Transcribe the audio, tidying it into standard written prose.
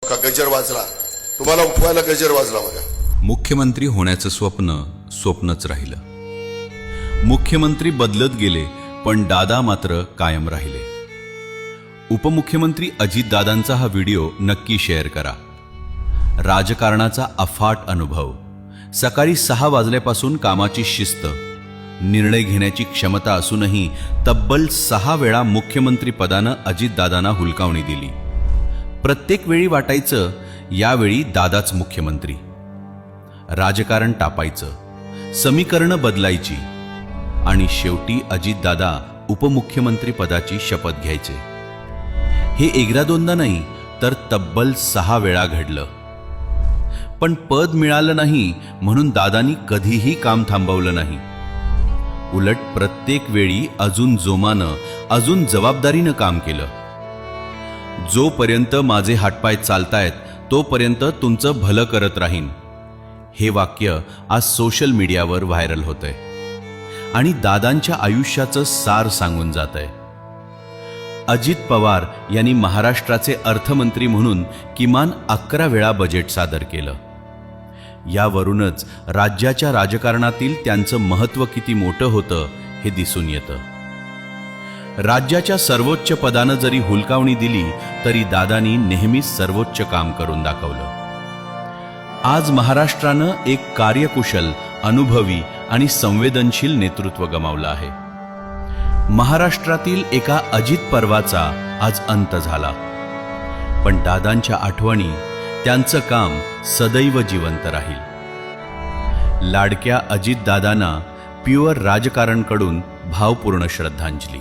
का गजर वाजला, तुम्हाला उठवायला गजर वाजला बघा. मुख्यमंत्री होण्याचं स्वप्न स्वप्नच राहिलं. मुख्यमंत्री बदलत गेले, पण दादा मात्र कायम राहिले. उपमुख्यमंत्री अजितदादांचा हा व्हिडिओ नक्की शेअर करा. राजकारणाचा अफाट अनुभव, सकाळी 6 वाजल्यापासून कामाची शिस्त, निर्णय घेण्याची क्षमता असूनही तब्बल 6 वेळा मुख्यमंत्री पदानं अजितदादांना हुलकावणी दिली. प्रत्येक वेळी वाटायचं यावेळी दादाच मुख्यमंत्री. राजकारण तापायचं, समीकरणं बदलायची आणि शेवटी अजितदादा उपमुख्यमंत्री पदाची शपथ घ्यायचे. हे एकदा दोनदा नाही तर तब्बल 6 वेळा घडलं. पण पद मिळालं नाही म्हणून दादांनी कधीही काम थांबवलं नाही. उलट प्रत्येक वेळी अजून जोमानं, अजून जबाबदारीनं काम केलं. जोपर्यंत माझे हातपाय चालतायत तोपर्यंत तुमचं भलं करत राहीन, हे वाक्य आज सोशल मीडियावर व्हायरल होतंय आणि दादांच्या आयुष्याचं सार सांगून जातंय. अजित पवार यांनी महाराष्ट्राचे अर्थमंत्री म्हणून किमान 11 वेळा बजेट सादर केलं. यावरूनच राज्याच्या राजकारणातील त्यांचं महत्त्व किती मोठं होतं हे दिसून येतं. राज्याच्या सर्वोच्च पदानं जरी हुलकावणी दिली तरी दादांनी नेहमीच सर्वोच्च काम करून दाखवलं. आज महाराष्ट्रानं एक कार्यकुशल, अनुभवी आणि संवेदनशील नेतृत्व गमावलं आहे. महाराष्ट्रातील एका अजित पर्वाचा आज अंत झाला, पण दादांच्या आठवणी, त्यांचं काम सदैव जिवंत राहील. लाडक्या अजितदादांना प्युअर राजकारणकडून भावपूर्ण श्रद्धांजली.